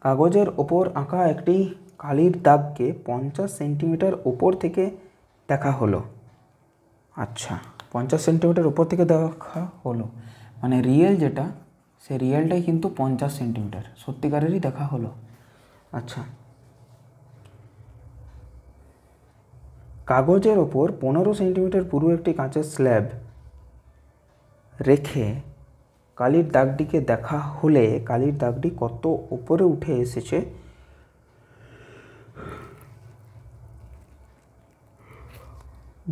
কাগজের ওপর আঁকা একটি কালির দাগকে 50 সেন্টিমিটার ওপর থেকে দেখা হলো। আচ্ছা, 50 সেন্টিমিটার ওপর থেকে দেখা হলো মানে রিয়েল যেটা, সে রিয়েলটাই কিন্তু 50 সেন্টিমিটার, সত্যিকারেরই দেখা হলো। আচ্ছা, কাগজের ওপর 15 সেন্টিমিটার পুরু একটি কাঁচের স্ল্যাব রেখে কালির দাগটিকে দেখা হলে কালির দাগটি কত উপরে উঠে এসেছে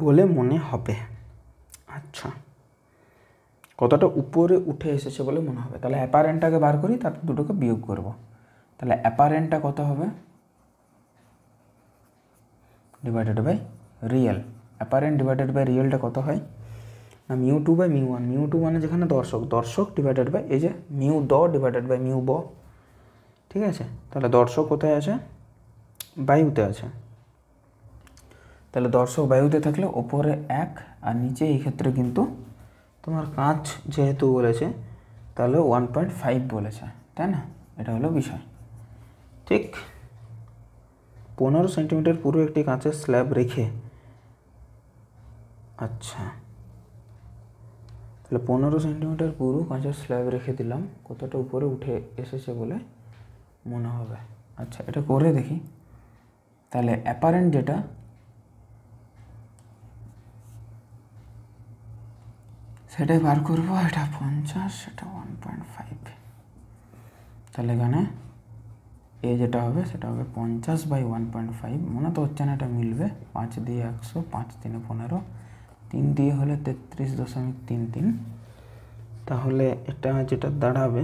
বলে মনে হবে। আচ্ছা, কতটা উপরে উঠে এসেছে বলে মনে হবে। তাহলে অ্যাপারেন্টটাকে বার করি, তারপর দুটোকে বিয়োগ করব। তাহলে অ্যাপারেন্টটা কত হবে divided by real. Apparent divided by রিয়েলটা কত হয় না μ2 বাই μ1। μ2 মানে যেখানে দর্শক ডিভাইডেড বাই এই যে মিউ দ ডিভাইডেড বাই মিউ ব। ঠিক আছে, তাহলে দর্শক কোথায় আছে? বায়ুতে আছে। তাহলে দর্শক বায়ুতে থাকলে ওপরে 1 আর নিচে এই ক্ষেত্রে কিন্তু তোমার কাঁচ যেহেতু বলেছে তাহলে 1.5 বলেছে, তাই না? এটা হলো বিষয়। ঠিক, 15 সেন্টিমিটার পুরো একটি কাঁচের স্ল্যাব রেখে, আচ্ছা তাহলে 15 সেন্টিমিটার পুরো কাঁচের স্ল্যাব রেখে দিলাম, কতটা উপরে উঠে এসেছে বলে মনে হবে। আচ্ছা, এটা করে দেখি। তাহলে অ্যাপারেন্ট যেটা সেটাই বার করবো। এটা 50, সেটা 1.5। তাহলে এখানে এ যেটা হবে সেটা হবে 50 বাই 1.5। মনে তো হচ্ছে না এটা মিলবে। 5 দিয়ে 100, 5 3 15, 3 দিয়ে হলে 33.33। তাহলে এটা যেটা দাঁড়াবে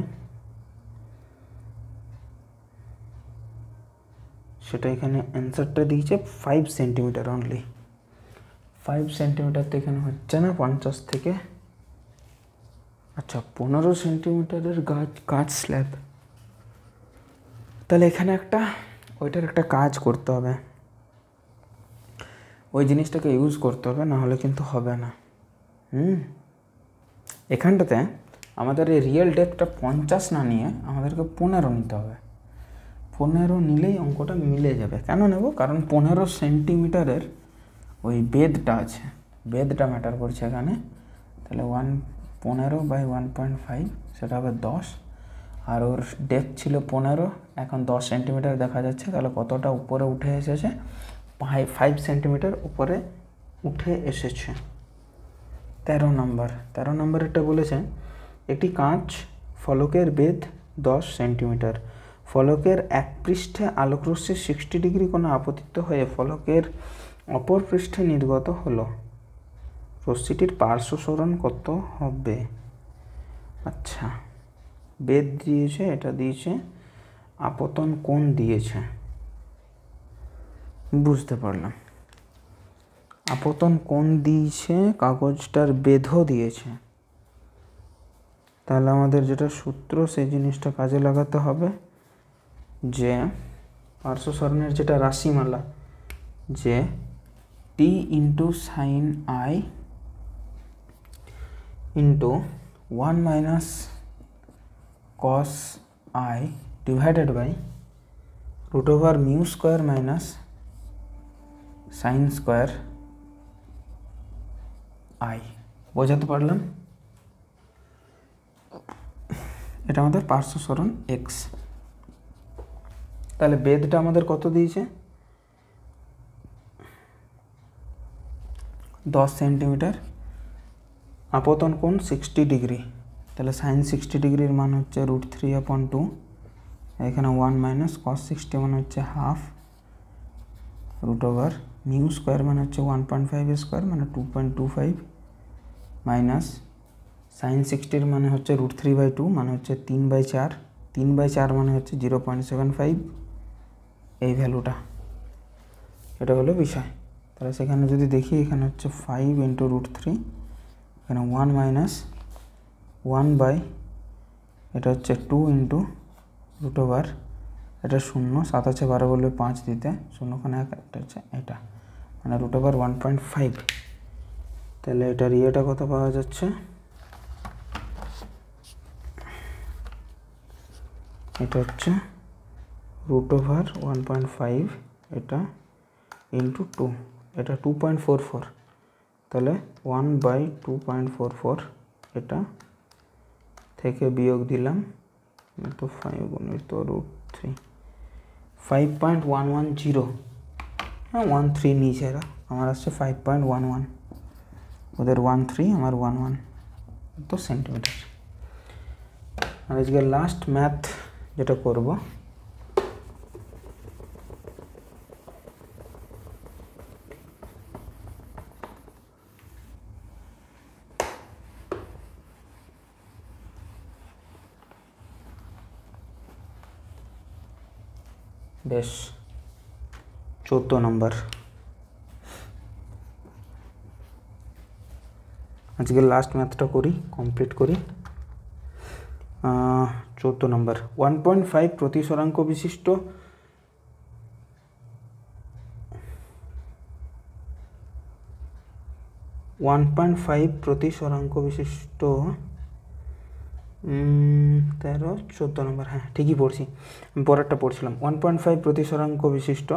সেটা এখানে অ্যান্সারটা দিয়েছে 5 সেন্টিমিটার অনলি। 5 সেন্টিমিটার তো এখানে হচ্ছে না 50 থেকে। আচ্ছা, 15 সেন্টিমিটারের কাঁচ স্ল্যাব। তাহলে এখানে ওইটার একটা কাজ করতে হবে, ওই জিনিসটাকে ইউজ করতে হবে, না হলে কিন্তু হবে না। এখানটাতে আমাদের এই রিয়েল ডেপথটা 50 না নিয়ে আমাদেরকে 15 নিতে হবে। 15 নিলেই অঙ্কটা মিলে যাবে। কেন নেব? কারণ 15 সেন্টিমিটারের ওই বেদটা আছে, বেদটা ম্যাটার করছে এখানে। তাহলে 15 বাই 1.5 সেটা হবে 10, আর ওর ডেপথ ছিল 15, এখন 10 সেন্টিমিটার দেখা যাচ্ছে। তাহলে কতটা উপরে উঠে এসেছে? 5 সেন্টিমিটার উপরে উঠে এসেছে। 13 নম্বরেরটা বলেছে একটি কাঁচ ফলকের বেধ 10 সেন্টিমিটার। ফলকের এক পৃষ্ঠে আলোকরশ্মি 60 ডিগ্রি কোণে আপতিত হয়ে ফলকের অপর পৃষ্ঠে নির্গত হলো। রশ্মিটির পার্শ্ব সরণ কত হবে? আচ্ছা, বেদ দিয়েছে, এটা দিয়েছে, আপতন কোণ দিয়েছে, বুঝতে পারলাম। আপতন কোণ দিয়েছে, কাগজটার বেধও দিয়েছে। তাহলে আমাদের যেটা সূত্র সেই জিনিসটা কাজে লাগাতে হবে, যে পার্শ্ব সরণের যেটা রাশিমালা, যে T into sine I into 1 minus cos I divided by root over mu square minus sine square I. বোঝাতে পারলাম? এটা আমাদের পার্শ্ব সরণ এক্স। তাহলে বেধটা আমাদের কত দিয়েছে? 10 সেন্টিমিটার। আপতন কোণ 60 ডিগ্রি। তাহলে সাইন 60 ডিগ্রির মান হচ্ছে √3/2। এখানে 1 মাইনাস কস 60 মানে হচ্ছে half, root over mu square মানে হচ্ছে 1.5 স্কোয়ার মানে 2.25 মাইনাস সাইন 60 মানে হচ্ছে √3/2 মানে হচ্ছে 3/4। 3/4 মানে হচ্ছে 0.75। এই ভ্যালুটা, এটা হলো বিষয়। তাহলে সেখানে যদি দেখি এখানে হচ্ছে 5 ইন্টু √3, এখানে 1 মাইনাস 1 বাই এটা হচ্ছে 2 ইন্টু রুট ওভার, এটা 0, 7 আছে 12 বলবে 5 দিতে, 0 1, এটা হচ্ছে এটা মানে রুট ওভার 1.5। তাহলে এটার ইয়েটা কত পাওয়া যাচ্ছে? এটা হচ্ছে রুট ওভার 1.5 এটা ইন্টু 2, এটা 2.44। তাহলে 1/2.44 এটা থেকে বিয়োগ দিলাম তো 5 গুণিত √3, 5.110। হ্যাঁ 13 নিচে এরা আমার আসছে 5.11, ওদের 1.3, আমার 1.1, তো সেন্টিমিটার। আর আজকে লাস্ট ম্যাথ যেটা করব, বেশ 14 নম্বর। আজকে লাস্ট ম্যাথটা করি, কমপ্লিট করি। 14 নম্বর, 1.5 প্রতিসরাঙ্ক বিশিষ্ট প্রতিসরাঙ্ক বিশিষ্ট 13, 14 নম্বর, হ্যাঁ ঠিকই পড়ছি, আমি পরেরটা পড়ছিলাম। 1.5 প্রতিসরাঙ্ক বিশিষ্ট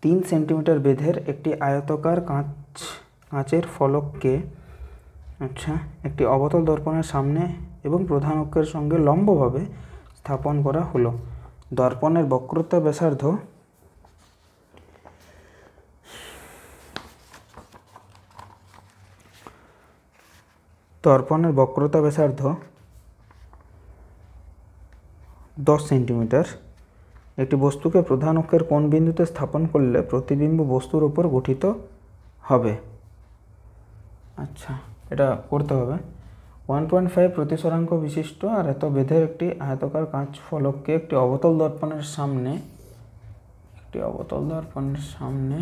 3 সেন্টিমিটার বেধের একটি আয়তাকার কাঁচের ফলককে আচ্ছা একটি অবতল দর্পণের সামনে এবং প্রধান অক্ষের সঙ্গে লম্বভাবে স্থাপন করা হলো। দর্পণের বক্রতা ব্যাসার্ধ দর্পণের বক্রতা ব্যাসার্ধ 10 সেন্টিমিটার। একটি বস্তুকে প্রধান অক্ষের কোন বিন্দুতে স্থাপন করলে প্রতিবিম্ব বস্তুর উপর গঠিত হবে। আচ্ছা, এটা করতে হবে। 1.5 প্রতিসরাঙ্ক বিশিষ্ট আর এত বেধের একটি আয়তাকার কাঁচ ফলককে একটি অবতল দর্পণের সামনে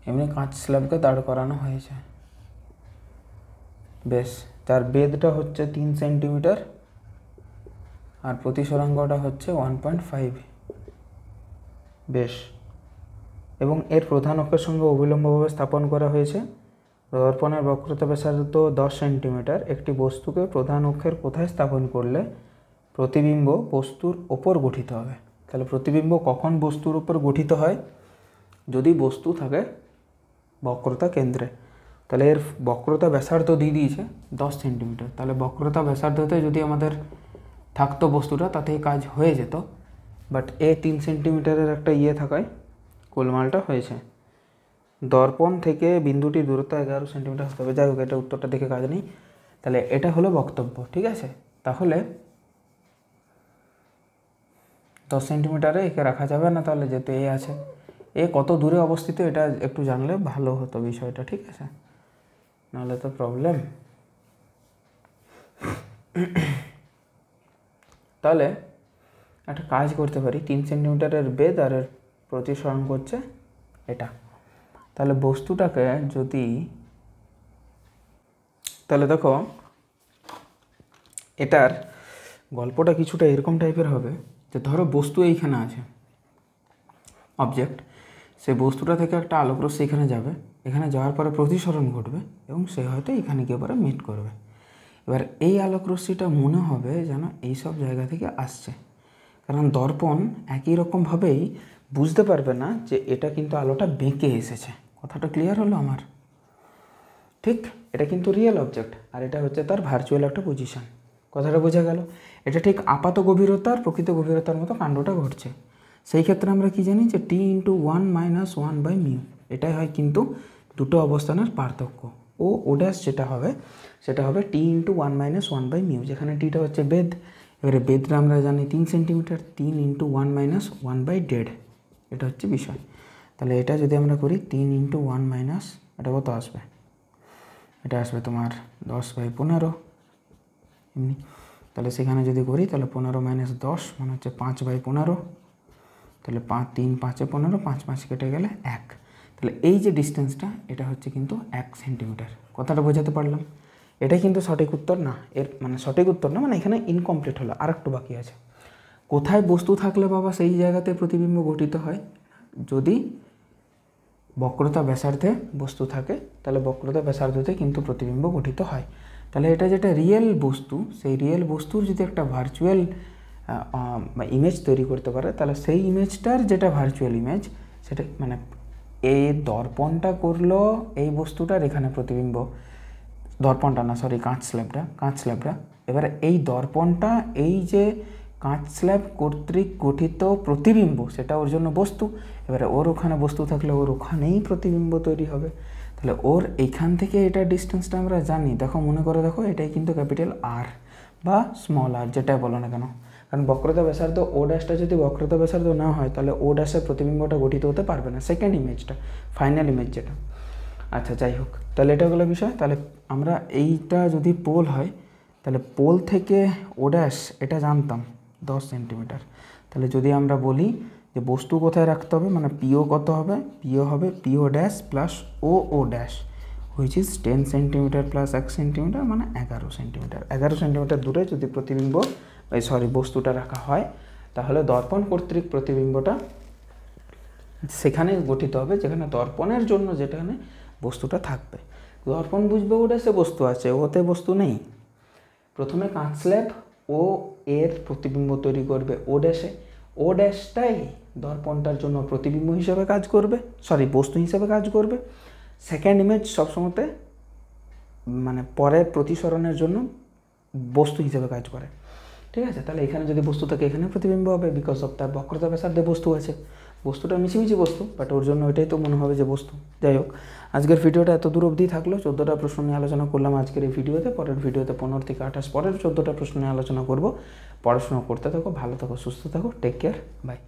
এমনি কাঁচ স্ল্যাবকে দাঁড় করানো হয়েছে। বেশ, তার বেধটা হচ্ছে 3 সেন্টিমিটার আর প্রতিসরাঙ্কটা হচ্ছে 1.5। বেশ, এবং এর প্রধান অক্ষের সঙ্গে অবিলম্বভাবে স্থাপন করা হয়েছে। দর্পণের বক্রতা ব্যাসার্ধ 10 সেন্টিমিটার। একটি বস্তুকে প্রধান অক্ষের কোথায় স্থাপন করলে প্রতিবিম্ব বস্তুর ওপর গঠিত হবে। তাহলে প্রতিবিম্ব কখন বস্তুর উপর গঠিত হয়? যদি বস্তু থাকে বক্রতা কেন্দ্রে। তাহলে এর বক্রতা ব্যাসার্ধ দিয়ে দিয়েছে 10 সেন্টিমিটার। তাহলে বক্রতা ব্যাসার্ধতে যদি আমাদের থাকতো বস্তুটা, তাতেই কাজ হয়ে যেত। বাট 3 সেন্টিমিটারের একটা থাকায় গোলমালটা হয়েছে। দর্পণ থেকে বিন্দুটির দূরত্ব 11 সেন্টিমিটার হতে হবে। যাই হোক, এটা উত্তরটা দেখে কাজ নেই। তাহলে এটা হলো বক্তব্য, ঠিক আছে। তাহলে 10 সেন্টিমিটারে একে রাখা যাবে না, তাহলে যেহেতু আছে, কত দূরে অবস্থিত এটা একটু জানলে ভালো হতো বিষয়টা, ঠিক আছে, নাহলে তো প্রবলেম। তাহলে একটা কাজ করতে পারি, 3 সেন্টিমিটারের বেধ আর এর প্রতিসরাঙ্ক হচ্ছে এটা। তাহলে বস্তুটাকে যদি, তাহলে দেখো এটার গল্পটা কিছুটা এরকম টাইপের হবে যে ধরো বস্তু এইখানে আছে, অবজেক্ট, সেই বস্তুটা থেকে একটা আলোকরশ্মি এখানে যাবে, এখানে যাওয়ার পরে প্রতিসরণ ঘটবে এবং সে হয়তো এখানে গিয়ে পরে মিট করবে। এবার এই আলোকরশ্মিটা মনে হবে যেন এইসব জায়গা থেকে আসছে, কারণ দর্পণ একই রকমভাবেই বুঝতে পারবে না যে এটা কিন্তু আলোটা বেঁকে এসেছে। কথাটা ক্লিয়ার হলো আমার? ঠিক, এটা কিন্তু রিয়েল অবজেক্ট আর এটা হচ্ছে তার ভার্চুয়াল একটা পজিশন। কথাটা বোঝা গেল? এটা ঠিক আপাত গভীরতার প্রকৃত গভীরতার মতো কাণ্ডটা ঘটছে। সেই ক্ষেত্রে আমরা কি জানি যে T×1 - 1/μ, এটাই হয় কিন্তু দুটো অবস্থানের পার্থক্য। ও ড্যাশ যেটা হবে সেটা হবে T×1 - 1/μ, যেখানে টিটা হচ্ছে বেধ। এবারে বেধটা আমরা জানি 3 সেন্টিমিটার, 3×1 - 1/1.5, এটা হচ্ছে বিষয়। তাহলে এটা যদি আমরা করি 3×1 - এটা কত আসবে? এটা আসবে তোমার 10/15 এমনি। তাহলে সেখানে যদি করি তাহলে 15 - 10 মানে হচ্ছে 5/15। তাহলে 5, 3, 5 15, 5 5 কেটে গেলে 1। তাহলে এই যে ডিস্টেন্সটা এটা হচ্ছে কিন্তু 1 সেন্টিমিটার। কথাটা বোঝাতে পারলাম? এটাই কিন্তু সঠিক উত্তর না, এর মানে সঠিক উত্তর না, মানে এখানে ইনকমপ্লিট হলো, আর একটু বাকি আছে। কোথায় বস্তু থাকলে বাবা সেই জায়গাতে প্রতিবিম্ব গঠিত হয়? যদি বক্রতা ব্যাসার্ধে বস্তু থাকে তাহলে বক্রতা ব্যাসার্ধতে কিন্তু প্রতিবিম্ব গঠিত হয়। তাহলে এটা যেটা রিয়েল বস্তু, সেই রিয়েল বস্তুর যদি একটা ভার্চুয়াল ইমেজ তৈরি করতে পারে, তাহলে সেই ইমেজটার যেটা ভার্চুয়াল ইমেজ সেটা মানে এই দর্পণটা করলো এই বস্তুটার এখানে প্রতিবিম্ব, দর্পণটা না সরি কাঁচ স্ল্যাবটা। এবারে এই দর্পণটা এই যে কাঁচ স্ল্যাব কর্তৃক গঠিত প্রতিবিম্ব সেটা ওর জন্য বস্তু। এবারে ওর ওখানে বস্তু থাকলে ওর ওখানেই প্রতিবিম্ব তৈরি হবে। তাহলে ওর এইখান থেকে এটা ডিস্টেন্সটা আমরা জানি। দেখো মনে করে দেখো, এটাই কিন্তু ক্যাপিটাল আর বা স্মল আর, যেটাই বলো না কেন। কারণ বক্রতা ব্যাসার্ধ ও ড্যাশটা যদি বক্রতা ব্যাসার্ধ না হয়, তাহলে ও ড্যাশের প্রতিবিম্বটা গঠিত হতে পারবে না, সেকেন্ড ইমেজটা, ফাইনাল ইমেজ যেটা। আচ্ছা যাই হোক, তাহলে এটা হলো বিষয়। তাহলে আমরা এইটা যদি পোল হয়, তাহলে পোল থেকে ও ড্যাশ এটা জানতাম 10 সেন্টিমিটার। তাহলে যদি আমরা বলি যে বস্তু কোথায় রাখতে হবে, মানে পিও কত হবে, পিও হবে PO dash plus O dash, which is 10 centimetre plus 1 centimetre, মানে 11 সেন্টিমিটার। 11 সেন্টিমিটার দূরে যদি প্রতিবিম্ব বস্তুটা রাখা হয়, তাহলে দর্পণ কর্তৃক প্রতিবিম্বটা সেখানে গঠিত হবে যেখানে দর্পণের জন্য যেখানে বস্তুটা থাকবে। দর্পণ বুঝবে ও ড্যাশে বস্তু আছে, ওতে বস্তু নেই। প্রথমে কাঁচ স্ল্যাব ও এর প্রতিবিম্ব তৈরি করবে ও ড্যাশে, ও ড্যাশটাই দর্পণটার জন্য প্রতিবিম্ব হিসেবে কাজ করবে, বস্তু হিসেবে কাজ করবে। সেকেন্ড ইমেজ সবসময়তে মানে পরের প্রতিসরণের জন্য বস্তু হিসেবে কাজ করে, ঠিক আছে। তাহলে এখানে যদি বস্তু থাকে, এখানে প্রতিবিম্ব হবে, বিকজ অফ তার বক্রতা ব্যাসার্ধে বস্তু আছে। বস্তুটা মিছিমিছি বস্তু, বাট ওর জন্য ওইটাই তো মনে হবে যে বস্তু। যাই হোক, আজকের ভিডিওটা এত দূর অবধি থাকলো। 14টা প্রশ্ন নিয়ে আলোচনা করলাম আজকের এই ভিডিওতে। পরের ভিডিওতে 15 থেকে 28 পরের 14টা প্রশ্ন নিয়ে আলোচনা করব। পড়াশোনা করতে থাকো, ভালো থাকো, সুস্থ থাকো, টেক কেয়ার, বাই।